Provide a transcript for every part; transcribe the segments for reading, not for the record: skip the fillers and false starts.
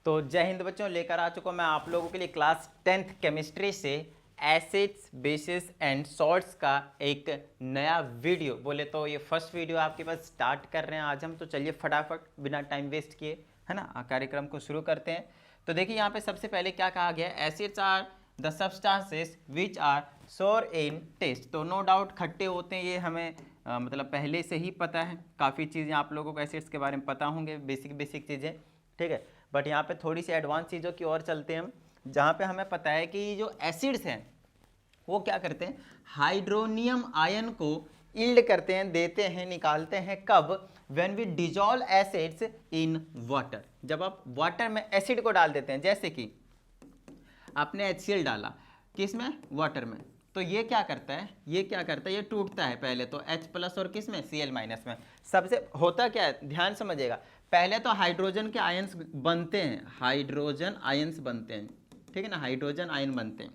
तो जय हिंद बच्चों, लेकर आ चुका हूं मैं आप लोगों के लिए क्लास 10th केमिस्ट्री से एसिड्स बेसिस एंड सॉल्ट्स का एक नया वीडियो। बोले तो ये फर्स्ट वीडियो आपके पास स्टार्ट कर रहे हैं आज हम। तो चलिए फटाफट बिना टाइम वेस्ट किए, है ना, कार्यक्रम को शुरू करते हैं। तो देखिए यहाँ पे सबसे पहले क्या कहा गया है, acids are the substances which are sour in taste. तो नो डाउट खट्टे होते हैं, ये हमें मतलब पहले से ही पता है। काफ़ी चीज़ें आप लोगों को एसिड्स के बारे में पता होंगे, बेसिक चीज़ें, ठीक है। बट यहाँ पे थोड़ी सी एडवांस चीज़ों की ओर चलते हैं हम, जहाँ पे हमें पता है कि जो एसिड्स हैं वो क्या करते हैं, हाइड्रोनियम आयन को इल्ड करते हैं, देते हैं, निकालते हैं। कब? When we dissolve acids in water. जब आप वाटर में एसिड को डाल देते हैं, जैसे कि आपने HCl डाला किस में, वाटर में, तो ये क्या करता है, ये टूटता है पहले तो H प्लस और किस में, Cl माइनस में। सबसे होता क्या है, ध्यान समझिएगा, पहले तो हाइड्रोजन के आयंस बनते हैं, हाइड्रोजन आयंस बनते हैं, ठीक है ना, हाइड्रोजन आयन बनते हैं।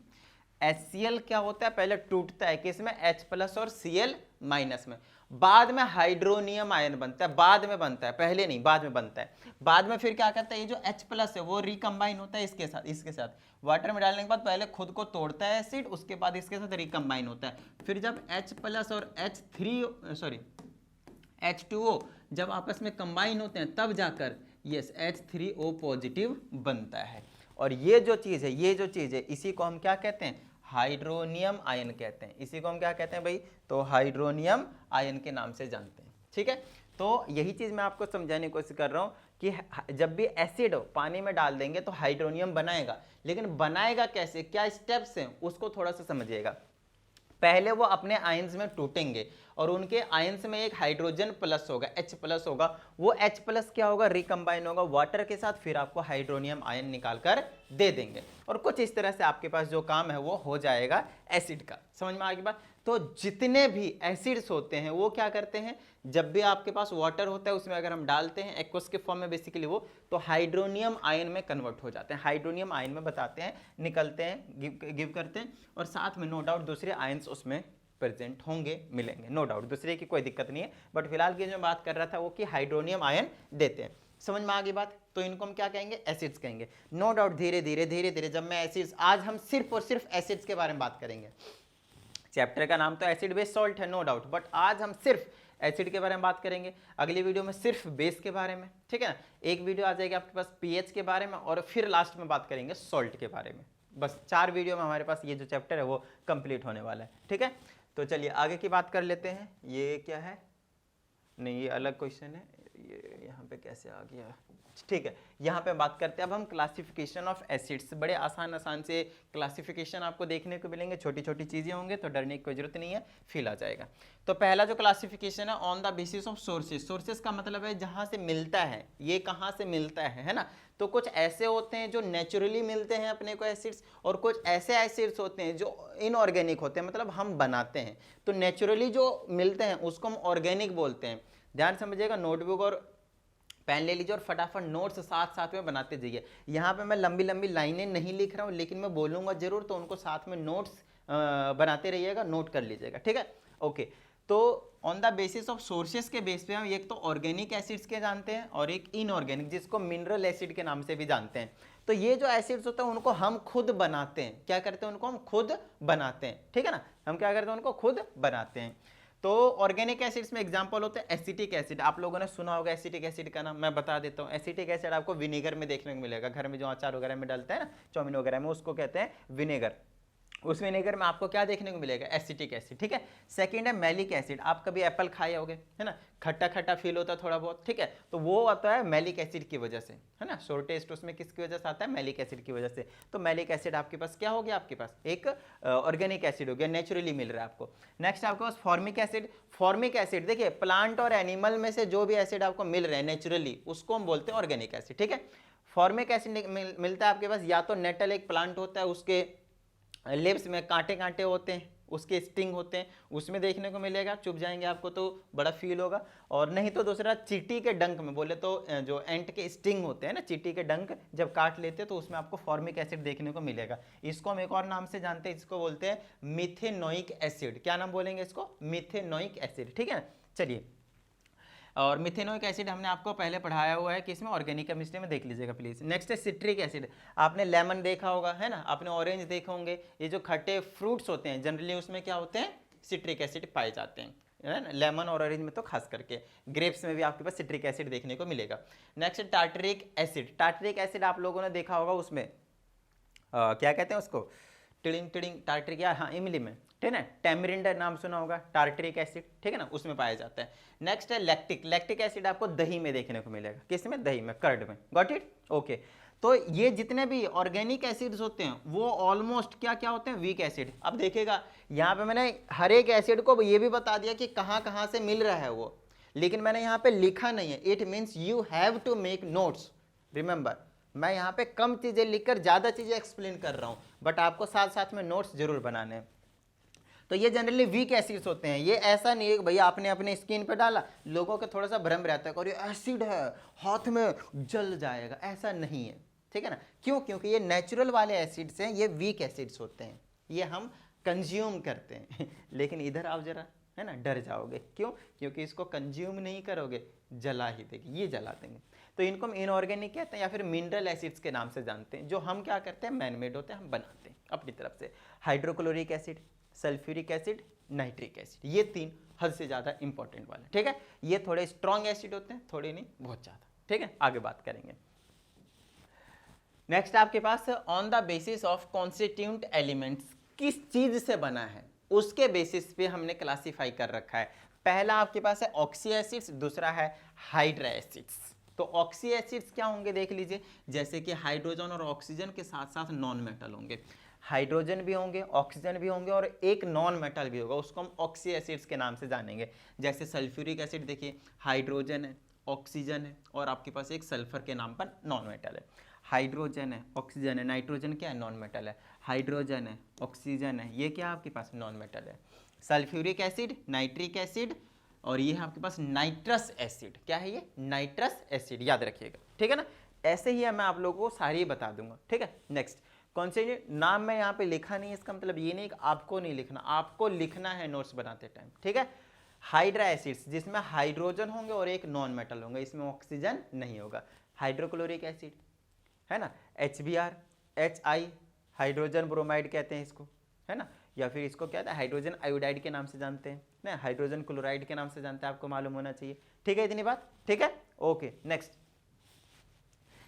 HCl क्या होता है, पहले टूटता है किस में, H प्लस और Cl माइनस में। बाद में हाइड्रोनियम आयन बनता है, बाद में बनता है, पहले नहीं, बाद में बनता है। बाद में फिर क्या करता है, ये जो H प्लस है वो रिकम्बाइन होता है इसके साथ वाटर में डालने के बाद पहले खुद को तोड़ता है एसिड, उसके बाद इसके साथ रिकम्बाइन होता है। फिर जब H प्लस और H2O जब आपस में कंबाइन होते हैं तब जाकर यस H3O पॉजिटिव बनता है। और ये जो चीज़ है, इसी को हम क्या कहते हैं, हाइड्रोनियम आयन कहते हैं। इसी को हम क्या कहते हैं भाई, तो हाइड्रोनियम आयन के नाम से जानते हैं, ठीक है। तो यही चीज़ मैं आपको समझाने की कोशिश कर रहा हूँ कि जब भी एसिड पानी में डाल देंगे तो हाइड्रोनियम बनाएगा, लेकिन बनाएगा कैसे, क्या स्टेप्स हैं, उसको थोड़ा सा समझिएगा। पहले वो अपने आयंस में टूटेंगे और उनके आयंस में एक हाइड्रोजन प्लस होगा, H प्लस होगा। वो H प्लस क्या होगा, रिकम्बाइन होगा वाटर के साथ, फिर आपको हाइड्रोनियम आयन निकाल कर दे देंगे। और कुछ इस तरह से आपके पास जो काम है वो हो जाएगा एसिड का। समझ में आ गई बात। तो जितने भी एसिड्स होते हैं वो क्या करते हैं, जब भी आपके पास वाटर होता है उसमें अगर हम डालते हैं एक्वस के फॉर्म में बेसिकली वो, तो हाइड्रोनियम आयन में कन्वर्ट हो जाते हैं, हाइड्रोनियम आयन में बताते हैं, निकलते हैं, गिव करते हैं। और साथ में नो डाउट दूसरे आयन्स उसमें प्रेजेंट होंगे, मिलेंगे, नो डाउट, दूसरे की कोई दिक्कत नहीं है। बट फिलहाल की जो बात कर रहा था वो कि हाइड्रोनियम आयन देते हैं। समझ में आ गई बात। तो इनको हम क्या कहेंगे, एसिड्स कहेंगे। नो डाउट धीरे धीरे जब मैं एसिड्स, आज हम सिर्फ और सिर्फ एसिड्स के बारे में बात करेंगे। चैप्टर का नाम तो एसिड बेस सॉल्ट है, नो डाउट, बट आज हम सिर्फ एसिड के बारे में बात करेंगे। अगली वीडियो में सिर्फ बेस के बारे में, ठीक है ना। एक वीडियो आ जाएगी आपके पास पीएच के बारे में, और फिर लास्ट में बात करेंगे सॉल्ट के बारे में। बस 4 वीडियो में हमारे पास ये जो चैप्टर है वो कंप्लीट होने वाला है, ठीक है। तो चलिए आगे की बात कर लेते हैं। ये क्या है, नहीं ये अलग क्वेश्चन है, ये यहाँ पे कैसे आ गया, ठीक है। यहाँ पे बात करते हैं अब हम क्लासिफिकेशन ऑफ एसिड्स। बड़े आसान से क्लासिफिकेशन आपको देखने को मिलेंगे, छोटी छोटी चीज़ें होंगे, तो डरने की कोई जरूरत नहीं है, फील आ जाएगा। तो पहला जो क्लासिफिकेशन है, on the basis of sources. Sources का मतलब है जहाँ से मिलता है, ये कहाँ से मिलता है ना। तो कुछ ऐसे होते हैं जो नेचुरली मिलते हैं अपने को एसिड्स, और कुछ ऐसे एसिड्स होते हैं जो इनऑर्गेनिक होते हैं, मतलब हम बनाते हैं। तो नेचुरली जो मिलते हैं उसको हम ऑर्गेनिक बोलते हैं। ध्यान समझिएगा, नोटबुक और पेन ले लीजिए और फटाफट नोट्स साथ में बनाते जाइए। यहाँ पे मैं लंबी लाइनें नहीं लिख रहा हूँ, लेकिन मैं बोलूँगा जरूर, तो उनको साथ में नोट्स बनाते रहिएगा, नोट कर लीजिएगा, ठीक है। ओके, तो on the basis of sources के बेस पे हम एक तो ऑर्गेनिक एसिड्स के जानते हैं और एक इनऑर्गेनिक, जिसको मिनरल एसिड के नाम से भी जानते हैं। तो ये जो एसिड्स होते हैं उनको हम खुद बनाते हैं। क्या करते हैं, उनको हम खुद बनाते हैं, ठीक है ना। हम क्या करते हैं, उनको खुद बनाते हैं। तो ऑर्गेनिक एसिड्स में एग्जांपल होते हैं एसिटिक एसिड। आप लोगों ने सुना होगा एसिटिक एसिड का नाम, मैं बता देता हूँ। एसिटिक एसिड आपको विनेगर में देखने को मिलेगा, घर में जो अचार वगैरह में डलता है ना, चाउमीन वगैरह में, उसको कहते हैं विनेगर। उस विनेगर में आपको क्या देखने को मिलेगा, एसिटिक एसिड, ठीक है। सेकंड है मैलिक एसिड। आप कभी एप्पल खाए होगे, है ना, खट्टा फील होता है थोड़ा बहुत, ठीक है, तो वो आता है मैलिक एसिड की वजह से, है ना। शोर टेस्ट उसमें किसकी वजह से आता है, मैलिक एसिड की वजह से। तो मैलिक एसिड आपके पास क्या हो गया, आपके पास एक ऑर्गेनिक एसिड हो गया, नेचुरली मिल रहा है आपको। नेक्स्ट आपके पास फॉर्मिक एसिड। फॉर्मिक एसिड देखिए, प्लांट और एनिमल में से जो भी एसिड आपको मिल रहे हैं नेचुरली, उसको हम बोलते हैं ऑर्गेनिक एसिड, ठीक है। फॉर्मिक एसिड मिलता है आपके पास, या तो नेटल एक प्लांट होता है, उसके लिप्स में कांटे होते हैं, उसके स्टिंग होते हैं, उसमें देखने को मिलेगा, चुभ जाएंगे आपको तो बड़ा फील होगा। और नहीं तो दूसरा चींटी के डंक में, बोले तो जो एंट के स्टिंग होते हैं ना, चींटी के डंक जब काट लेते हैं तो उसमें आपको फॉर्मिक एसिड देखने को मिलेगा। इसको हम एक और नाम से जानते हैं, इसको बोलते हैं मिथेनोइक एसिड। क्या नाम बोलेंगे इसको, मिथेनोइक एसिड, ठीक है। चलिए और मिथेनोइक एसिड हमने आपको पहले पढ़ाया हुआ है कि इसमें ऑर्गेनिक केमिस्ट्री में देख लीजिएगा प्लीज। नेक्स्ट है सिट्रिक एसिड। आपने लेमन देखा होगा, है ना, आपने ऑरेंज देखे होंगे, ये जो खट्टे फ्रूट्स होते हैं जनरली उसमें क्या होते हैं, सिट्रिक एसिड पाए जाते हैं, है ना, लेमन और ऑरेंज में तो खास करके, ग्रेप्स में भी आपके पास सिट्रिक एसिड देखने को मिलेगा। Next tartaric acid. Tartaric acid आप लोगों ने देखा होगा, उसमें क्या कहते हैं उसको, टिडिंग टिडिंग टार्टरिक, या हाँ इमली में, ठीक है ना, टैमरिंड नाम सुना होगा, टार्टरिक एसिड, ठीक है ना, उसमें पाया जाता है। नेक्स्ट है लैक्टिक। लैक्टिक एसिड आपको दही में देखने को मिलेगा, किस में, दही में, कर्ड में, गॉट इट, ओके। तो ये जितने भी ऑर्गेनिक एसिड्स होते हैं वो ऑलमोस्ट क्या क्या होते हैं, वीक एसिड। अब देखिएगा यहाँ पे मैंने हर एक एसिड को ये भी बता दिया कि कहाँ कहाँ से मिल रहा है वो, लेकिन मैंने यहाँ पे लिखा नहीं है। It means you have to make notes, remember, मैं यहाँ पे कम चीज़ें लिखकर ज़्यादा चीज़ें एक्सप्लेन कर रहा हूँ, बट आपको साथ साथ में नोट्स जरूर बनाने हैं। तो ये जनरली वीक एसिड्स होते हैं। ये ऐसा नहीं है कि भैया आपने अपने स्किन पे डाला, लोगों का थोड़ा सा भ्रम रहता है और ये एसिड है हाथ में जल जाएगा, ऐसा नहीं है, ठीक है ना। क्यों, क्योंकि ये नेचुरल वाले एसिड्स हैं, ये वीक एसिड्स होते हैं, ये हम कंज्यूम करते हैं लेकिन इधर आप जरा, है ना, डर जाओगे, क्यों, क्योंकि इसको कंज्यूम नहीं करोगे, जला ही देंगे, ये जला देंगे। तो इनको हम इनऑर्गेनिक कहते हैं या फिर मिनरल एसिड्स के नाम से जानते हैं, जो हम क्या करते हैं, मैनमेड होते हैं, हम बनाते हैं अपनी तरफ से। Hydrochloric acid, sulphuric acid, nitric acid, ये तीन हद से ज़्यादा इंपॉर्टेंट वाले, ठीक है। ये थोड़े स्ट्रॉन्ग एसिड होते हैं, थोड़े नहीं, बहुत ज़्यादा, ठीक है, आगे बात करेंगे। नेक्स्ट आपके pass on the basis of constituent elements, किस चीज से बना है उसके बेसिस पे हमने क्लासिफाई कर रखा है। पहला आपके पास है ऑक्सी एसिड्स, दूसरा है हाइड्रा एसिड्स। तो ऑक्सी एसिड्स क्या होंगे देख लीजिए, जैसे कि हाइड्रोजन और ऑक्सीजन के साथ साथ नॉन मेटल होंगे, हाइड्रोजन भी होंगे, ऑक्सीजन भी होंगे और एक नॉन मेटल भी होगा, उसको हम ऑक्सी एसिड्स के नाम से जानेंगे। जैसे सल्फ्यूरिक एसिड देखिए, हाइड्रोजन है, ऑक्सीजन है और आपके पास एक सल्फर के नाम पर नॉन मेटल है। हाइड्रोजन है, ऑक्सीजन है, नाइट्रोजन क्या है, नॉन मेटल है, हाइड्रोजन है, ऑक्सीजन है, ये क्या आपके पास नॉन मेटल है। सल्फ्यूरिक एसिड, नाइट्रिक एसिड और ये है आपके पास नाइट्रस एसिड, क्या है ये, नाइट्रस एसिड, याद रखिएगा, ठीक है ना। ऐसे ही मैं आप लोगों को सारी बता दूंगा, ठीक है। नेक्स्ट कौन से नाम मैं यहाँ पे लिखा नहीं, इसका मतलब ये नहीं कि आपको नहीं लिखना, आपको लिखना है नोट्स बनाते टाइम, ठीक है। हाइड्रा एसिड्स, जिसमें हाइड्रोजन होंगे और एक नॉन मेटल होंगे, इसमें ऑक्सीजन नहीं होगा। हाइड्रोक्लोरिक एसिड, है ना, HBr, HI, हाइड्रोजन ब्रोमाइड कहते हैं इसको, है ना, या फिर इसको क्या है, हाइड्रोजन आयोडाइड के नाम से जानते हैं ना, हाइड्रोजन क्लोराइड के नाम से जानते हैं, आपको मालूम होना चाहिए, ठीक है, इतनी बात, ठीक है, ओके।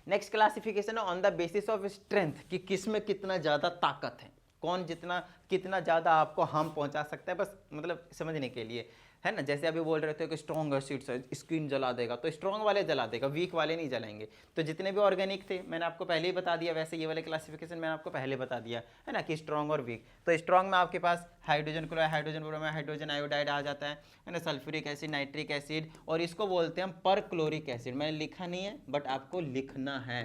नेक्स्ट क्लासिफिकेशन है on the basis of strength, कि किस में कितना ज़्यादा ताकत है, कौन जितना कितना ज़्यादा आपको हार्म पहुंचा सकता है, बस मतलब समझने के लिए, है ना। जैसे अभी बोल रहे थे कि स्ट्रॉन्ग एसिड्स है, स्किन जला देगा, तो स्ट्रॉन्ग वाले जला देगा, वीक वाले नहीं जलाएंगे। तो जितने भी ऑर्गेनिक थे मैंने आपको पहले ही बता दिया, वैसे ये वाले क्लासिफिकेशन मैंने आपको पहले बता दिया है ना, कि स्ट्रॉन्ग और वीक। तो स्ट्रॉन्ग में आपके पास hydrogen chloride, hydrogen bromide, hydrogen iodide आ जाता है ना, सल्फ्यूरिक एसिड, नाइट्रिक एसिड, और इसको बोलते हैं हम परक्लोरिक एसिड। मैंने लिखा नहीं है बट आपको लिखना है,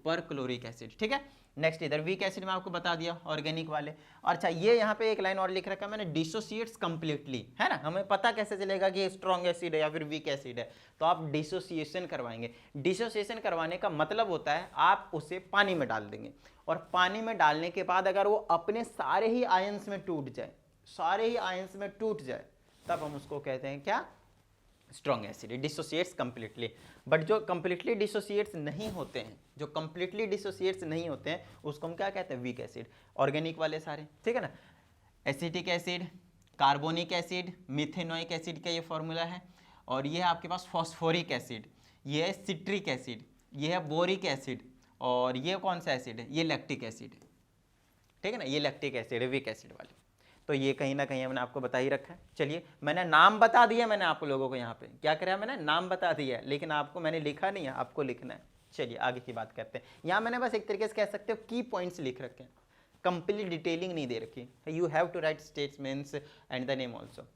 परक्लोरिक एसिड, ठीक है। नेक्स्ट इधर वीक एसिड में आपको बता दिया ऑर्गेनिक वाले। अच्छा ये यहाँ पे एक लाइन और लिख रखा है मैंने, डिसोसिएट्स कंप्लीटली, है ना, हमें पता कैसे चलेगा कि ये स्ट्रॉन्ग एसिड है या फिर वीक एसिड है, तो आप डिसोसिएशन करवाएंगे। डिसोसिएशन करवाने का मतलब होता है आप उसे पानी में डाल देंगे, और पानी में डालने के बाद अगर वो अपने सारे ही आयंस में टूट जाए, सारे ही आयंस में टूट जाए, तब हम उसको कहते हैं क्या, strong acid, dissociates completely. But जो कंप्लीटली डिसोसिएट्स नहीं होते हैं, जो कंप्लीटली डिसोसिएट्स नहीं होते हैं, उसको हम क्या कहते हैं, वीक एसिड। ऑर्गेनिक वाले सारे, ठीक है ना। Acetic acid, carbonic acid, methanoic acid का ये फॉर्मूला है, और ये है आपके पास फॉस्फोरिक एसिड, ये है सिट्रिक एसिड, ये है बोरिक एसिड, और ये कौन सा एसिड है, ये लैक्टिक एसिड, ठीक है ना, ये लैक्टिक एसिड है, वीक एसिड वाले। तो ये कहीं ना कहीं मैंने आपको बता ही रखा है। चलिए मैंने नाम बता दिया, मैंने आप लोगों को यहाँ पे क्या करा, मैंने नाम बता दिया, लेकिन आपको मैंने लिखा नहीं है, आपको लिखना है। चलिए आगे की बात करते हैं। यहाँ मैंने बस एक तरीके से कह सकते हो की पॉइंट्स लिख रखे हैं, कंप्लीट डिटेलिंग नहीं दे रखी। You have to write statements and the name also.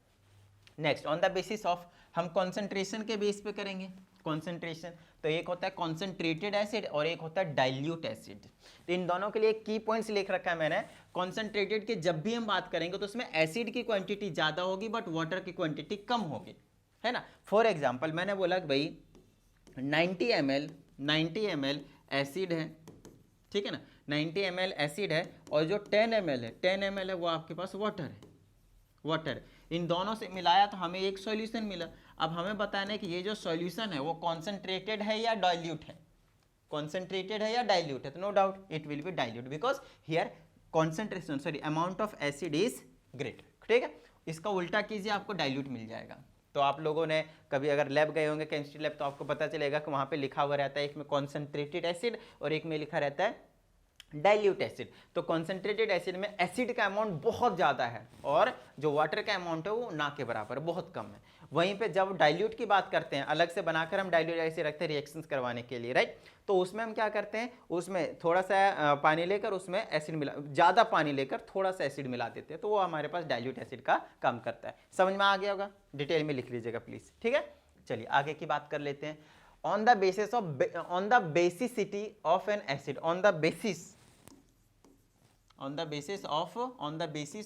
Next on the basis of, हम कॉन्सेंट्रेशन के बेस पे करेंगे कॉन्सेंट्रेशन। तो एक होता है कॉन्सेंट्रेटेड एसिड और एक होता है डाइल्यूट एसिड। तो इन दोनों के लिए की पॉइंट्स लिख रखा है मैंने। कॉन्सेंट्रेटेड के जब भी हम बात करेंगे तो उसमें एसिड की क्वांटिटी ज़्यादा होगी बट वाटर की क्वांटिटी कम होगी, है ना। फॉर एग्जाम्पल मैंने बोला कि भाई 90 ml एसिड है, ठीक है ना, 90 ml एसिड है, और जो 10 ml है वो आपके पास वाटर है, वाटर। इन दोनों से मिलाया तो हमें एक सॉल्यूशन मिला। अब हमें बताना है कि ये जो सॉल्यूशन है वो कॉन्सेंट्रेटेड है या डाइल्यूट है, कॉन्सेंट्रेटेड है या डाइल्यूट है, तो no doubt it will be dilute because here concentration sorry amount of acid is greater, ठीक है। इसका उल्टा कीजिए आपको डाइल्यूट मिल जाएगा। तो आप लोगों ने कभी अगर लैब गए होंगे केमिस्ट्री लैब तो आपको पता चलेगा कि वहाँ पे लिखा हुआ रहता है एक में कॉन्सेंट्रेटेड एसिड और एक में लिखा रहता है डाइल्यूट एसिड। तो कॉन्सेंट्रेटेड एसिड में एसिड का अमाउंट बहुत ज़्यादा है और जो वाटर का अमाउंट है वो ना के बराबर बहुत कम है। वहीं पे जब डाइल्यूट की बात करते हैं, अलग से बनाकर हम डाइल्यूट ऐसे रखते हैं रिएक्शंस करवाने के लिए, राइट। तो उसमें हम क्या करते हैं, उसमें थोड़ा सा पानी लेकर उसमें एसिड मिला, ज़्यादा पानी लेकर थोड़ा सा एसिड मिला देते हैं, तो वो हमारे पास डाइल्यूट एसिड का काम करता है। समझ में आ गया होगा, डिटेल में लिख लीजिएगा प्लीज़, ठीक है। चलिए आगे की बात कर लेते हैं। On the basicity of N acid, on the basis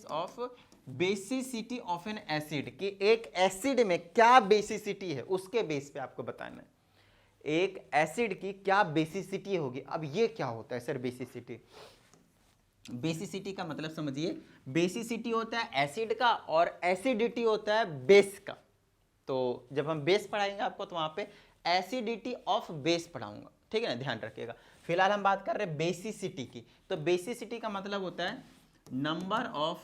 of basicity of N acid, कि एक एसिड में क्या बेसिसिटी है उसके बेस पे आपको बताना है एक एसिड की क्या बेसिसिटी होगी। अब ये क्या होता है सर बेसिसिटी? बेसिसिटी का मतलब समझिए, बेसिसिटी होता है एसिड का और एसिडिटी होता है बेस का। तो जब हम बेस पढ़ाएंगे आपको तो वहां पे एसिडिटी ऑफ बेस पढ़ाऊंगा, ठीक है ना, ध्यान रखिएगा। फिलहाल हम बात कर रहे हैं बेसिसिटी की। तो बेसिसिटी का मतलब होता है number of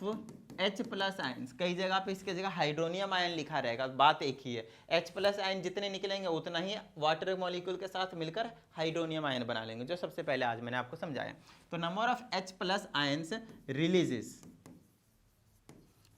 H plus ions. कई जगह पे इसके जगह हाइड्रोनियम आयन लिखा रहेगा, बात एक ही है। H प्लस आयन जितने निकलेंगे उतना ही वाटर मॉलिक्यूल के साथ मिलकर हाइड्रोनियम आयन बना लेंगे, जो सबसे पहले आज मैंने आपको समझाया। तो number of H plus ions releases,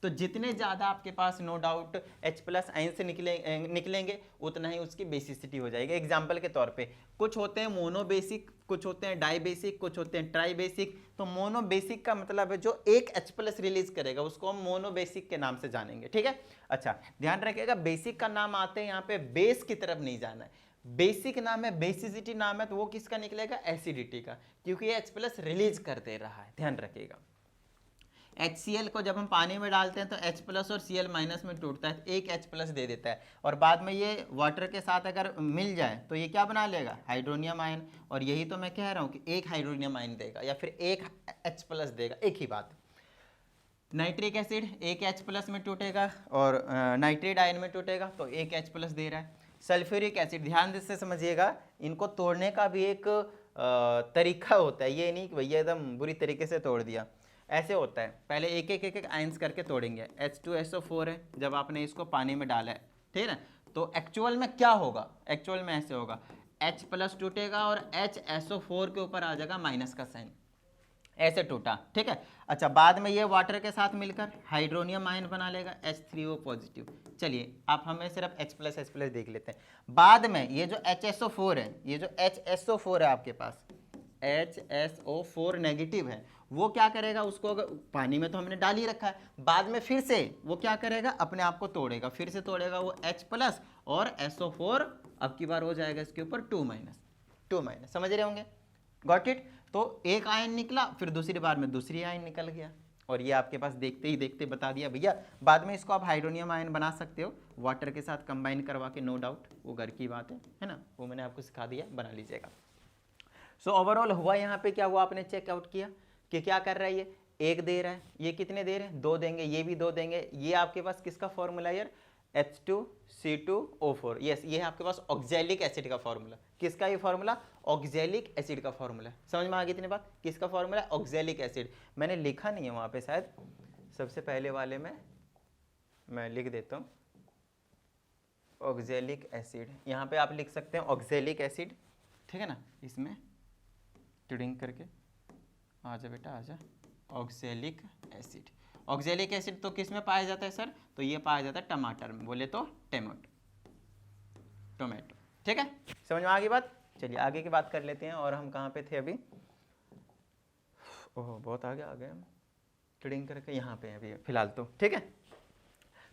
तो जितने ज़्यादा आपके पास no doubt H plus ion से निकलेंगे उतना ही उसकी बेसिसिटी हो जाएगी। एग्जाम्पल के तौर पे कुछ होते हैं मोनोबेसिक, कुछ होते हैं डाइबेसिक, कुछ होते हैं ट्राइबेसिक। तो मोनोबेसिक का मतलब है जो एक H प्लस रिलीज करेगा उसको हम मोनोबेसिक के नाम से जानेंगे, ठीक है। अच्छा ध्यान रखिएगा, बेसिक का नाम आते हैं यहाँ पे, बेस की तरफ नहीं जाना है। बेसिक नाम है, बेसिसिटी नाम है, तो वो किसका निकलेगा? एसिडिटी का, क्योंकि ये H प्लस रिलीज कर दे रहा है, ध्यान रखिएगा। HCl को जब हम पानी में डालते हैं तो H प्लस और Cl माइनस में टूटता है, एक H प्लस दे देता है, और बाद में ये वाटर के साथ अगर मिल जाए तो ये क्या बना लेगा? Hydronium ion. और यही तो मैं कह रहा हूँ कि एक हाइड्रोनियम आयन देगा या फिर एक H प्लस देगा, एक ही बात। नाइट्रिक एसिड एक H प्लस में टूटेगा और नाइट्रेट आयन में टूटेगा, तो एक H प्लस दे रहा है। सल्फ्यूरिक एसिड, ध्यान से समझिएगा, इनको तोड़ने का भी एक तरीका होता है, ये नहीं कि भैया एकदम बुरी तरीके से तोड़ दिया। ऐसे होता है, पहले एक एक आयंस करके तोड़ेंगे। H2SO4 है, जब आपने इसको पानी में डाला है, ठीक है ना, तो एक्चुअल में क्या होगा? एक्चुअल में ऐसे होगा, H प्लस टूटेगा और HSO4 के ऊपर आ जाएगा माइनस का साइन, ऐसे टूटा, ठीक है। अच्छा बाद में ये वाटर के साथ मिलकर हाइड्रोनियम आयन बना लेगा, H3O पॉजिटिव। चलिए आप हमें सिर्फ H प्लस देख लेते हैं। बाद में ये जो HSO4 है, ये जो HSO4 है आपके पास, HSO4 नेगेटिव है, वो क्या करेगा? उसको अगर पानी में तो हमने डाल ही रखा है, बाद में फिर से वो क्या करेगा? अपने आप को तोड़ेगा, फिर से तोड़ेगा वो H प्लस और SO4, अब की बार हो जाएगा इसके ऊपर 2 माइनस। समझ रहे होंगे? Got it? तो एक आयन निकला, फिर दूसरी बार में दूसरी आयन निकल गया, और ये आपके पास देखते ही देखते बता दिया भैया। बाद में इसको आप हाइड्रोनियम आयन बना सकते हो वाटर के साथ कंबाइन करवा के, नो डाउट, वो घर की बात है ना, वो मैंने आपको सिखा दिया, बना लीजिएगा। सो ओवरऑल हुआ यहाँ पे क्या हुआ? आपने चेकआउट किया कि क्या कर रहा है, ये एक दे रहा है, ये कितने दे रहे हैं? 2 देंगे, ये भी 2 देंगे। ये आपके पास किसका फॉर्मूला यार? H2C2O4। यस, ये है आपके पास ऑक्जेलिक एसिड का फॉर्मूला। किसका ये फॉर्मूला? ऑक्जेलिक एसिड का फॉर्मूला। समझ में आ गई इतनी बात? किसका फॉर्मूला? Oxalic acid. मैंने लिखा नहीं है वहाँ पे, शायद सबसे पहले वाले में मैं लिख देता हूँ ऑक्जेलिक एसिड। यहाँ पे आप लिख सकते हैं ऑक्जेलिक एसिड, ठीक है ना, इसमें ट्रेडिंग करके आजा बेटा आजा। ऑक्जेलिक एसिड, ऑक्जेलिक एसिड तो किस में पाया जाता है सर? तो ये पाया जाता है टमाटर में, बोले तो टोमेटो, ठीक है। समझ में आ गई बात? चलिए आगे की बात कर लेते हैं। और हम कहाँ पे थे अभी? ओह बहुत आगे आ गए हम, ट्रेडिंग करके यहाँ पे अभी फिलहाल तो, ठीक है।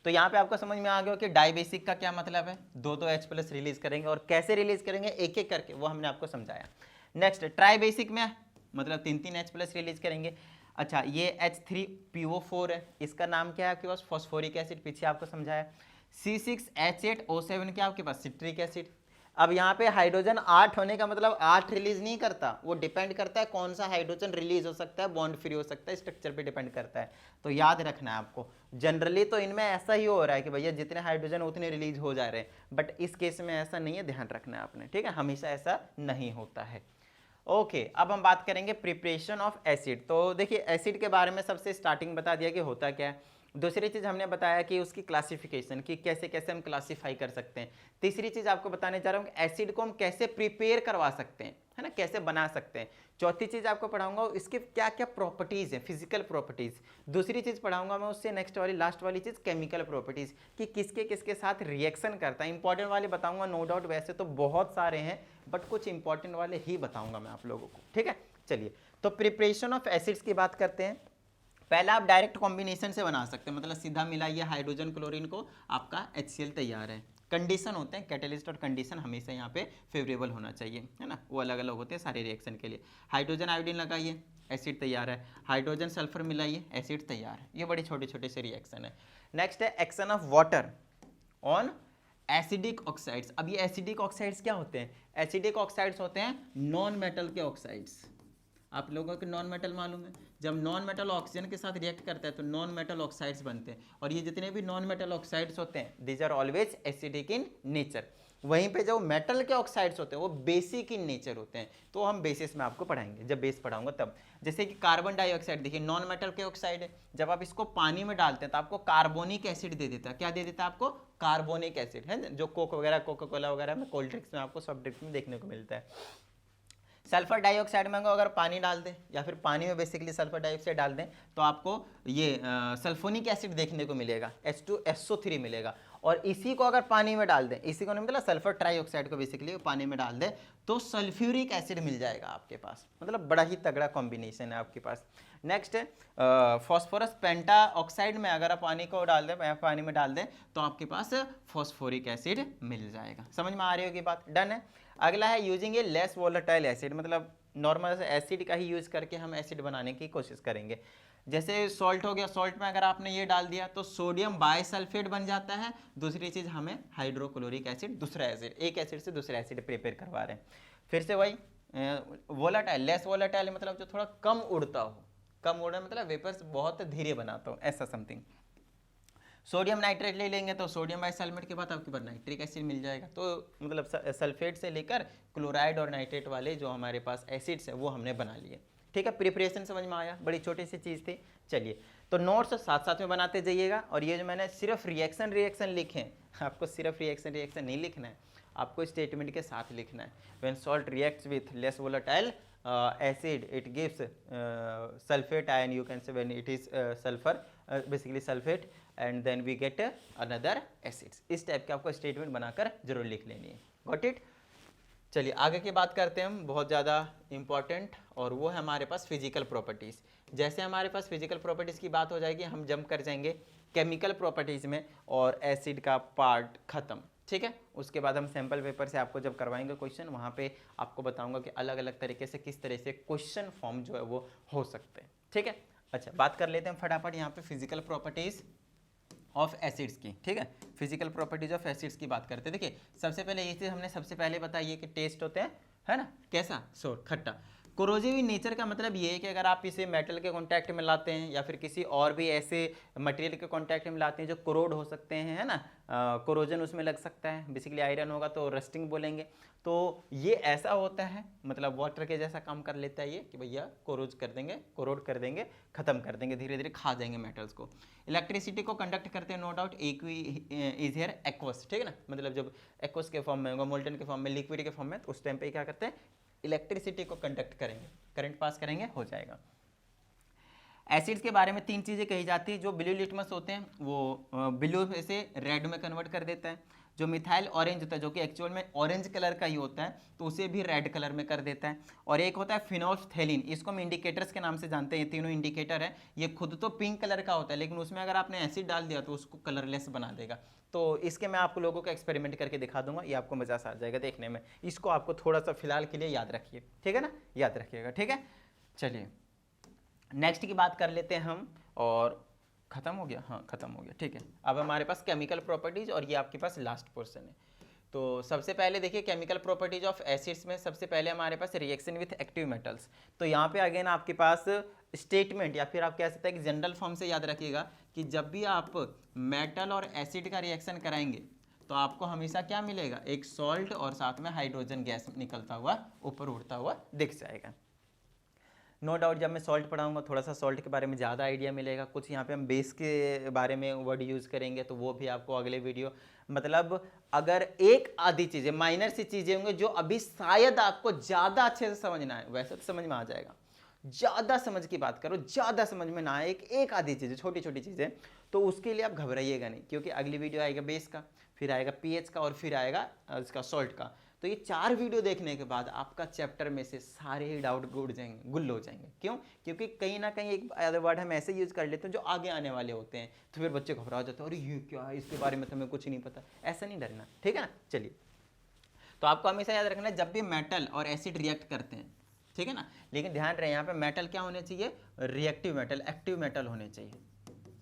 तो यहाँ पे आपको समझ में आ गया कि डाइबेसिक का क्या मतलब है? 2 H प्लस रिलीज करेंगे, और कैसे रिलीज करेंगे एक एक करके वो हमने आपको समझाया। नेक्स्ट ट्राइबेसिक में मतलब 3 H प्लस रिलीज करेंगे। अच्छा ये H3PO4 है, इसका नाम क्या है आपके पास? फॉस्फोरिक एसिड, पीछे आपको समझाया। C6H8O7 क्या आपके पास? Citric acid. अब यहाँ पे हाइड्रोजन 8 होने का मतलब 8 रिलीज नहीं करता, वो डिपेंड करता है कौन सा हाइड्रोजन रिलीज हो सकता है, बॉन्ड फ्री हो सकता है, स्ट्रक्चर पे डिपेंड करता है। तो याद रखना है आपको, जनरली तो इनमें ऐसा ही हो रहा है कि भैया जितने हाइड्रोजन उतने रिलीज हो जा रहे हैं, बट इस केस में ऐसा नहीं है, ध्यान रखना है आपने, ठीक है, हमेशा ऐसा नहीं होता है। ओके अब हम बात करेंगे प्रिपरेशन ऑफ एसिड। तो देखिए एसिड के बारे में सबसे स्टार्टिंग बता दिया कि होता क्या है। दूसरी चीज़ हमने बताया कि उसकी क्लासिफिकेशन, कि कैसे कैसे हम क्लासीफाई कर सकते हैं। तीसरी चीज़ आपको बताने जा रहा हूँ कि एसिड को हम कैसे प्रिपेयर करवा सकते हैं, है ना, कैसे बना सकते हैं। चौथी चीज़ आपको पढ़ाऊंगा इसके क्या क्या प्रॉपर्टीज़ हैं, फिजिकल प्रॉपर्टीज़। दूसरी चीज़ पढ़ाऊंगा मैं उससे नेक्स्ट वाली लास्ट वाली चीज़ केमिकल प्रॉपर्टीज़, कि किसके किसके साथ रिएक्शन करता है। इंपॉर्टेंट वाले बताऊंगा नो डाउट, वैसे तो बहुत सारे हैं बट कुछ इंपॉर्टेंट वाले ही बताऊंगा मैं आप लोगों को, ठीक है। चलिए तो प्रिपरेशन ऑफ एसिड्स की बात करते हैं। पहला आप डायरेक्ट कॉम्बिनेशन से बना सकते हैं, मतलब सीधा मिलाइए हाइड्रोजन क्लोरीन को, आपका HCl तैयार है। कंडीशन होते हैं कैटलिस्ट और कंडीशन हमेशा यहाँ पे फेवरेबल होना चाहिए, है ना, वो अलग अलग होते हैं सारे रिएक्शन के लिए। हाइड्रोजन आयोडीन लगाइए, एसिड तैयार है। हाइड्रोजन सल्फर मिलाइए, एसिड तैयार है। ये बड़े छोटे छोटे से रिएक्शन है। नेक्स्ट है action of water on acidic oxides. अब ये एसिडिक ऑक्साइड्स क्या होते हैं? एसिडिक ऑक्साइड्स होते हैं नॉन मेटल के ऑक्साइड्स। आप लोगों को नॉन मेटल मालूम है, जब नॉन मेटल ऑक्सीजन के साथ रिएक्ट करता है तो नॉन मेटल ऑक्साइड्स बनते हैं। और ये जितने भी नॉन मेटल ऑक्साइड्स होते हैं these are always acidic in nature. वहीं पे जो मेटल के ऑक्साइड्स होते हैं वो बेसिक इन नेचर होते हैं। तो हम बेसिस में आपको पढ़ाएंगे, जब बेस पढ़ाऊंगा तब। जैसे कि कार्बन डाइऑक्साइड, देखिए नॉन मेटल के ऑक्साइड है, जब आप इसको पानी में डालते हैं तो आपको कार्बोनिक एसिड दे देता है। क्या दे देता है आपको? कार्बोनिक एसिड, है जो कोक वगैरह, कोका कोला वगैरह में, कोल्ड ड्रिंक्स में, आपको सॉफ्ट ड्रिंक्स में देखने को मिलता है। सल्फर डाइऑक्साइड में अगर पानी डाल दें या फिर पानी में बेसिकली सल्फर डाइऑक्साइड डाल दें तो आपको ये सल्फोनिक एसिड देखने को मिलेगा, H2SO3 मिलेगा। और इसी को अगर पानी में डाल दें, इसी को नहीं मतलब सल्फर ट्राइऑक्साइड को बेसिकली पानी में डाल दें तो सल्फ्यूरिक एसिड मिल जाएगा आपके पास। मतलब बड़ा ही तगड़ा कॉम्बिनेशन है आपके पास। नेक्स्ट है फॉस्फोरस पेंटा ऑक्साइड में अगर आप पानी को डाल दें, पानी में डाल दें तो आपके पास फॉस्फोरिक एसिड मिल जाएगा। समझ में आ रही होगी बात? डन है। अगला है यूजिंग ए लेस वोलेटाइल एसिड, मतलब नॉर्मल एसिड का ही यूज़ करके हम एसिड बनाने की कोशिश करेंगे। जैसे सॉल्ट हो गया, सॉल्ट में अगर आपने ये डाल दिया तो सोडियम बाइसल्फेट बन जाता है। दूसरी चीज़ हमें हाइड्रोक्लोरिक एसिड, दूसरा एसिड, एक एसिड से दूसरा एसिड प्रिपेयर करवा रहे हैं। फिर से वही वोलेटाइल, लेस वोलेटाइल मतलब जो थोड़ा कम उड़ता हो, कम उड़ना मतलब वेपर्स बहुत धीरे बनाता हो, ऐसा समथिंग। सोडियम नाइट्रेट ले लेंगे तो सोडियम बाइसल्फेट के बाद आपके पास नाइट्रिक एसिड मिल जाएगा। तो मतलब सल्फेट से लेकर क्लोराइड और नाइट्रेट वाले जो हमारे पास एसिड्स है वो हमने बना लिए। ठीक है, प्रिपरेशन समझ में आया, बड़ी छोटी सी चीज़ थी। चलिए तो नोट्स साथ साथ में बनाते जाइएगा। और ये जो मैंने सिर्फ रिएक्शन लिखे हैं, आपको सिर्फ रिएक्शन नहीं लिखना है, आपको स्टेटमेंट के साथ लिखना है। When salt reacts with less volatile acid it gives sulfate ion, you can say when it is sulfur basically sulfate and then we get another acids। इस टाइप के आपको स्टेटमेंट बनाकर जरूर लिख लेनी है। Got it? चलिए आगे की बात करते हैं हम, बहुत ज़्यादा इंपॉर्टेंट, और वो है हमारे पास फिजिकल प्रॉपर्टीज़। जैसे हमारे पास फिजिकल प्रॉपर्टीज़ की बात हो जाएगी हम जंप कर जाएंगे केमिकल प्रॉपर्टीज़ में और एसिड का पार्ट खत्म। ठीक है, उसके बाद हम सैम्पल पेपर से आपको जब करवाएंगे क्वेश्चन, वहाँ पे आपको बताऊंगा कि अलग अलग तरीके से किस तरह से क्वेश्चन फॉर्म जो है वो हो सकते हैं। ठीक है, अच्छा बात कर लेते हैं फटाफट यहाँ पे फिजिकल प्रॉपर्टीज़ ऑफ एसिड्स की। ठीक है, फिजिकल प्रॉपर्टीज ऑफ एसिड्स की बात करते हैं। देखिए सबसे पहले ये चीज़ हमने सबसे पहले बताई है कि टेस्ट होते हैं, है ना, कैसा? सोर, खट्टा। कोरोजिव इन नेचर का मतलब ये है कि अगर आप इसे मेटल के कांटेक्ट में लाते हैं या फिर किसी और भी ऐसे मटेरियल के कांटेक्ट में लाते हैं जो कोरोड हो सकते हैं, है ना, कोरोजन उसमें लग सकता है, बेसिकली आयरन होगा तो रस्टिंग बोलेंगे। तो ये ऐसा होता है, मतलब वाटर के जैसा काम कर लेता है ये कि भैया कोरोड कर देंगे, ख़त्म कर देंगे, धीरे धीरे खा जाएंगे मेटल्स को। इलेक्ट्रिसिटी को कंडक्ट करते हैं, no doubt. Is here aqueous, ठीक है ना, मतलब जब एक्वस के फॉर्म में होगा, मोल्टन के फॉर्म में, लिक्विड के फॉर्म में, तो उस टाइम पे क्या करते हैं, इलेक्ट्रिसिटी को कंडक्ट करेंगे, करंट पास करेंगे, हो जाएगा। एसिड्स के बारे में 3 चीज़ें कही जाती है। जो ब्लू लिटमस होते हैं वो ब्लू से रेड में कन्वर्ट कर देता है। जो मिथाइल ऑरेंज होता है जो कि एक्चुअल में ऑरेंज कलर का ही होता है तो उसे भी रेड कलर में कर देता है। और एक होता है फिनोल्फ्थेलिन, इसको हम इंडिकेटर्स के नाम से जानते हैं। ये तीनों इंडिकेटर है, ये खुद तो पिंक कलर का होता है लेकिन उसमें अगर आपने एसिड डाल दिया तो उसको कलरलेस बना देगा। तो इसके मैं आपको लोगों को एक्सपेरिमेंट करके दिखा दूंगा, ये आपको मजा आ जाएगा देखने में। इसको आपको थोड़ा सा फिलहाल के लिए याद रखिए, ठीक है ना, याद रखिएगा। ठीक है, चलिए नेक्स्ट की बात कर लेते हैं हम। और खत्म हो गया? हाँ खत्म हो गया, ठीक है। अब हमारे पास केमिकल प्रॉपर्टीज और ये आपके पास लास्ट पोर्शन है। तो सबसे पहले देखिए केमिकल प्रॉपर्टीज ऑफ एसिड्स में सबसे पहले हमारे पास रिएक्शन विथ एक्टिव मेटल्स। तो यहाँ पे अगेन आपके पास स्टेटमेंट या फिर आप कह सकते हैं कि जनरल फॉर्म से याद रखिएगा कि जब भी आप मेटल और एसिड का रिएक्शन कराएंगे तो आपको हमेशा क्या मिलेगा, एक सॉल्ट और साथ में हाइड्रोजन गैस निकलता हुआ ऊपर उड़ता हुआ दिख जाएगा। नो डाउट जब मैं सॉल्ट पढ़ाऊंगा थोड़ा सा सॉल्ट के बारे में ज़्यादा आइडिया मिलेगा, कुछ यहाँ पे हम बेस के बारे में वर्ड यूज़ करेंगे तो वो भी आपको अगले वीडियो, मतलब अगर एक आधी चीज़ें माइनर सी चीज़ें होंगी जो अभी शायद आपको ज़्यादा अच्छे से समझना है, वैसे तो समझ में आ जाएगा, ज़्यादा समझ की बात करो, ज़्यादा समझ में ना आए एक आधी चीज़ें, छोटी छोटी चीज़ें, तो उसके लिए आप घबराइएगा नहीं, क्योंकि अगली वीडियो आएगा बेस का, फिर आएगा पीएच का और फिर आएगा इसका सॉल्ट का। तो ये 4 वीडियो देखने के बाद आपका चैप्टर में से सारे ही डाउट गुड़ जाएंगे, गुल हो जाएंगे। क्यों? क्योंकि कहीं ना कहीं एक वर्ड हम ऐसे यूज कर लेते हैं जो आगे आने वाले होते हैं, तो फिर बच्चे घबरा जाते हैं, अरे ये क्या है, इसके बारे में तो हमें कुछ नहीं पता। ऐसा नहीं डरना, ठीक है ना। चलिए, तो आपको हमेशा याद रखना है जब भी मेटल और एसिड रिएक्ट करते हैं, ठीक है ना, लेकिन ध्यान रहे यहाँ पे मेटल क्या होने चाहिए, रिएक्टिव मेटल, एक्टिव मेटल होने चाहिए,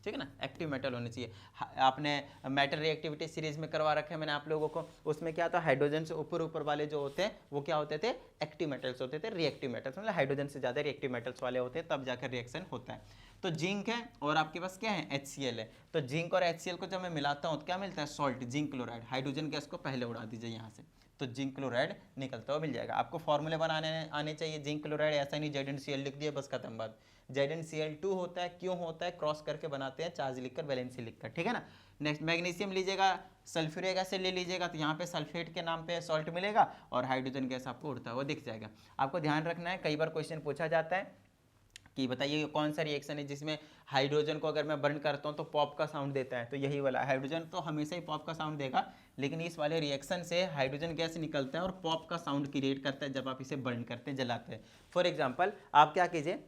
ठीक है ना, एक्टिव मेटल होने चाहिए। आपने मेटल रिएक्टिविटी सीरीज में करवा रखे हैं मैंने आप लोगों को, उसमें क्या था, हाइड्रोजन से ऊपर ऊपर वाले जो होते हैं वो क्या होते थे, एक्टिव मेटल्स होते थे, रिएक्टिव मेटल्स मतलब हाइड्रोजन से ज़्यादा रिएक्टिव मेटल्स वाले होते हैं, तब जाकर रिएक्शन होता है। तो जिंक है और आपके पास क्या है, HCl है। तो जिंक और HCl को जब मैं मिलाता हूँ तो क्या मिलता है, salt, zinc chloride. Hydrogen gas को पहले उड़ा दीजिए यहाँ से, तो जिंक क्लोराइड निकलता हुआ मिल जाएगा। आपको फॉर्मूले बनाने आने चाहिए जिंक क्लोराइड, ऐसा नहीं ZnCl लिख दिया बस खत्म बात। ZnCl2 होता है, क्यों होता है, क्रॉस करके बनाते हैं, चार्ज लिखकर वैलेंसी लिखकर, ठीक है ना। नेक्स्ट मैग्नीशियम लीजिएगा, सल्फ्यूरिक एसिड ले लीजिएगा, तो यहाँ पे सल्फेट के नाम पे सॉल्ट मिलेगा और हाइड्रोजन गैस आपको उड़ता हुआ दिख जाएगा। आपको ध्यान रखना है, कई बार क्वेश्चन पूछा जाता है कि बताइए कौन सा रिएक्शन है जिसमें हाइड्रोजन को अगर मैं बर्न करता हूँ तो पॉप का साउंड देता है, तो यही वाला हाइड्रोजन तो हमेशा ही पॉप का साउंड देगा, लेकिन इस वाले रिएक्शन से हाइड्रोजन गैस निकलता है और पॉप का साउंड क्रिएट करता है जब आप इसे बर्न करते हैं, जलाते हैं। फॉर एग्जाम्पल आप क्या कीजिए,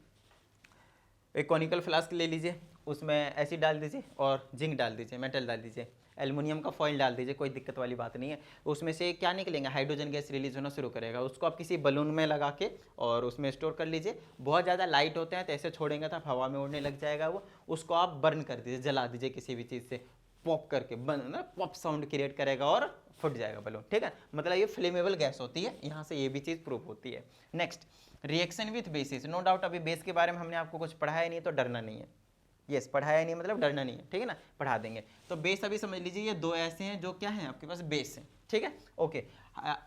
एक कॉनिकल फ्लास्क ले लीजिए, उसमें एसिड डाल दीजिए और जिंक डाल दीजिए, मेटल डाल दीजिए, एल्युमिनियम का फॉइल डाल दीजिए, कोई दिक्कत वाली बात नहीं है। उसमें से क्या निकलेंगे, हाइड्रोजन गैस रिलीज होना शुरू करेगा। उसको आप किसी बलून में लगा के और उसमें स्टोर कर लीजिए। बहुत ज़्यादा लाइट होते हैं तो ऐसे छोड़ेंगे तो हवा में उड़ने लग जाएगा वो, उसको आप बर्न कर दीजिए, जला दीजिए किसी भी चीज़ से, पॉप करके बन पॉप साउंड क्रिएट करेगा और फट जाएगा बलून, ठीक है। मतलब ये फ्लेमेबल गैस होती है, यहाँ से ये भी चीज़ प्रूफ होती है। Next, reaction with basis. No doubt अभी बेस के बारे में हमने आपको कुछ पढ़ाया नहीं तो डरना नहीं है, यस पढ़ाया नहीं मतलब डरना नहीं है, ठीक है ना, पढ़ा देंगे। तो बेस अभी समझ लीजिए ये दो ऐसे हैं जो क्या हैं आपके पास बेस हैं, ठीक है, ओके।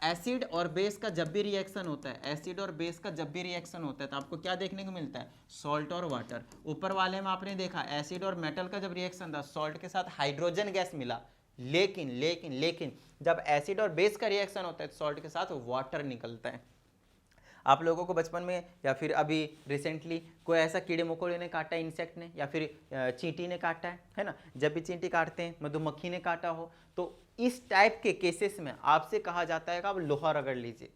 एसिड और बेस का जब भी रिएक्शन होता है, एसिड और बेस का जब भी रिएक्शन होता है तो आपको क्या देखने को मिलता है, सॉल्ट और वाटर। ऊपर वाले में आपने देखा एसिड और मेटल का जब रिएक्शन था सॉल्ट के साथ हाइड्रोजन गैस मिला, लेकिन लेकिन लेकिन जब एसिड और बेस का रिएक्शन होता है तो सॉल्ट के साथ वाटर निकलता है। आप लोगों को बचपन में या फिर अभी रिसेंटली कोई ऐसा कीड़े मकोड़े ने काटा है, इंसेक्ट ने या फिर चींटी ने काटा है ना, जब भी चींटी काटते हैं, मधुमक्खी ने काटा हो, तो इस टाइप के केसेस में आपसे कहा जाता है कि आप लोहा रगड़ लीजिए,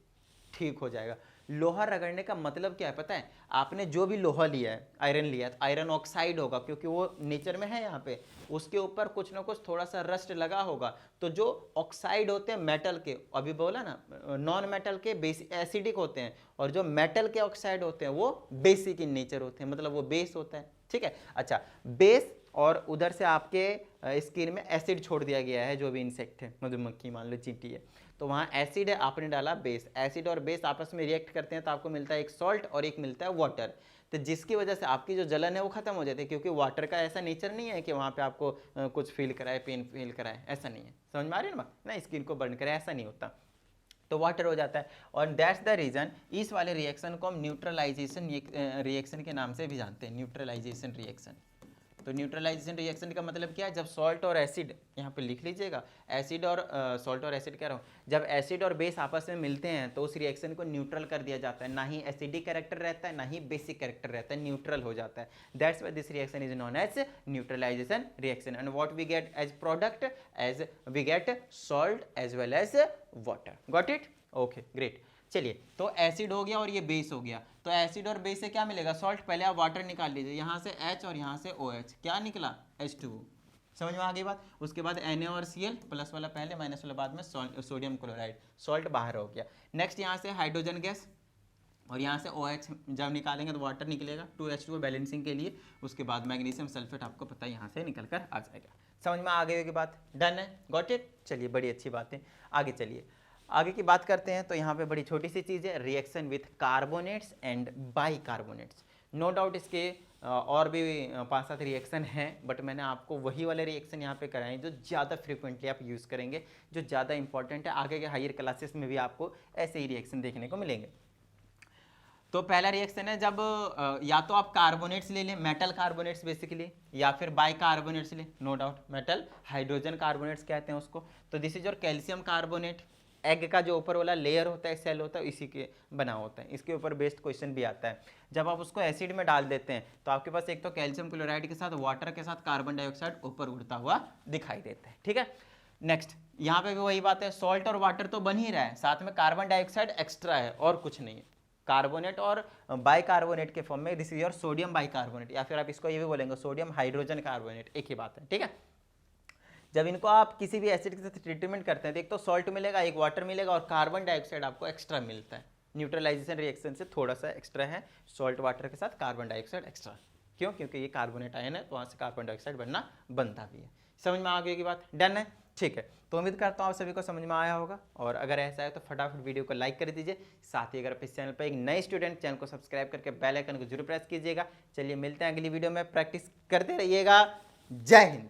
ठीक हो जाएगा। लोहा रगड़ने का मतलब क्या है पता है, आपने जो भी लोहा लिया है, आयरन लिया है, तो आयरन ऑक्साइड होगा क्योंकि वो नेचर में है यहाँ पे, उसके ऊपर कुछ ना कुछ थोड़ा सा रस्ट लगा होगा। तो जो ऑक्साइड होते हैं मेटल के, अभी बोला ना नॉन मेटल के बेस एसिडिक होते हैं, और जो मेटल के ऑक्साइड होते हैं वो बेसिक इन नेचर होते हैं, मतलब वो बेस होता है, ठीक है। अच्छा, बेस और उधर से आपके स्किन में एसिड छोड़ दिया गया है, जो भी इंसेक्ट है, मधुमक्खी मान लो, चींटी है, तो वहाँ एसिड है, आपने डाला बेस, एसिड और बेस आपस में रिएक्ट करते हैं तो आपको मिलता है एक सॉल्ट और एक मिलता है वाटर। तो जिसकी वजह से आपकी जो जलन है वो खत्म हो जाती है, क्योंकि वाटर का ऐसा नेचर नहीं है कि वहाँ पे आपको कुछ फील कराए, पेन फील कराए, ऐसा नहीं है, समझ में आ रही है ना, स्किन को बर्न करे, ऐसा नहीं होता, तो वाटर हो जाता है। और दैट्स द रीजन इस वाले रिएक्शन को हम न्यूट्रलाइजेशन रिएक्शन के नाम से भी जानते हैं, न्यूट्रलाइजेशन रिएक्शन। तो न्यूट्रलाइजेशन रिएक्शन का मतलब क्या है, जब सॉल्ट और एसिड, यहाँ पे लिख लीजिएगा, एसिड और सॉल्ट और एसिड कह रहा हूँ, जब एसिड और बेस आपस में मिलते हैं तो उस रिएक्शन को न्यूट्रल कर दिया जाता है, ना ही एसिडिक कैरेक्टर रहता है ना ही बेसिक कैरेक्टर रहता है, न्यूट्रल हो जाता है। That's why this reaction is known as neutralization reaction. And what we get as product, as we get salt as well as water. Got it, okay great. चलिए, तो एसिड हो गया और ये बेस हो गया, तो एसिड और बेस से क्या मिलेगा, सॉल्ट। पहले आप वाटर निकाल लीजिए, यहाँ से H और यहाँ से OH, क्या निकला, H2O, समझ में आ गई बात। उसके बाद Na और Cl, प्लस वाला पहले माइनस वाला बाद में, सोडियम क्लोराइड, सॉल्ट बाहर हो गया। नेक्स्ट यहाँ से हाइड्रोजन गैस, और यहाँ से OH जब निकालेंगे तो वाटर निकलेगा, 2H2O बैलेंसिंग के लिए, उसके बाद मैग्नीशियम सल्फेट आपको पता है यहाँ से निकल कर आ जाएगा। समझ में आ गई होगी बात, डन है, गॉट इट। चलिए बड़ी अच्छी बात है, आगे चलिए आगे की बात करते हैं। तो यहाँ पे बड़ी छोटी सी चीज़ है, reaction with carbonates and bicarbonates. No doubt इसके और भी 5-7 रिएक्शन हैं, बट मैंने आपको वही वाले रिएक्शन यहाँ पे कराए जो ज़्यादा फ्रिक्वेंटली आप यूज़ करेंगे, जो ज़्यादा इंपॉर्टेंट है। आगे के हायर क्लासेस में भी आपको ऐसे ही रिएक्शन देखने को मिलेंगे। तो पहला रिएक्शन है जब या तो आप कार्बोनेट्स ले लें, मेटल कार्बोनेट्स बेसिकली, या फिर बाइकार्बोनेट्स लें, no doubt metal hydrogen carbonates कहते हैं उसको। तो this is your calcium carbonate. Egg का जो ऊपर वाला लेयर होता है, सेल होता है, इसी के बना होता है। इसके ऊपर बेस्ड क्वेश्चन भी आता है। जब आप उसको एसिड में डाल देते हैं तो आपके पास एक तो कैल्शियम क्लोराइड के साथ वाटर के साथ कार्बन डाइऑक्साइड ऊपर उड़ता हुआ दिखाई देता है, ठीक है। नेक्स्ट, यहाँ पे भी वही बात है, सॉल्ट और वाटर तो बन ही रहा है, साथ में कार्बन डाइऑक्साइड एक्स्ट्रा है और कुछ नहीं है। कार्बोनेट और बाइकार्बोनेट के फॉर्म में this is your sodium bicarbonate, या फिर आप इसको ये भी बोलेंगे सोडियम हाइड्रोजन कार्बोनेट, एक ही बात है, ठीक है। जब इनको आप किसी भी एसिड के साथ ट्रीटमेंट करते हैं तो एक तो सॉल्ट मिलेगा, एक वाटर मिलेगा और कार्बन डाइऑक्साइड आपको एक्स्ट्रा मिलता है। न्यूट्रलाइजेशन रिएक्शन से थोड़ा सा एक्स्ट्रा है, सॉल्ट वाटर के साथ कार्बन डाइऑक्साइड एक्स्ट्रा। क्यों? क्योंकि ये कार्बोनेट आयन है तो वहाँ से कार्बन डाइऑक्साइड बनता भी है। समझ में आ गई की बात, डन है, ठीक है। तो उम्मीद करता हूँ आप सभी को समझ में आया होगा, और अगर ऐसा है तो फटाफट वीडियो को लाइक कर दीजिए। साथ ही अगर आप इस चैनल पर एक नए स्टूडेंट, चैनल को सब्सक्राइब करके बेल आइकन को जरूर प्रेस कीजिएगा। चलिए मिलते हैं अगली वीडियो में, प्रैक्टिस करते रहिएगा। जय हिंद।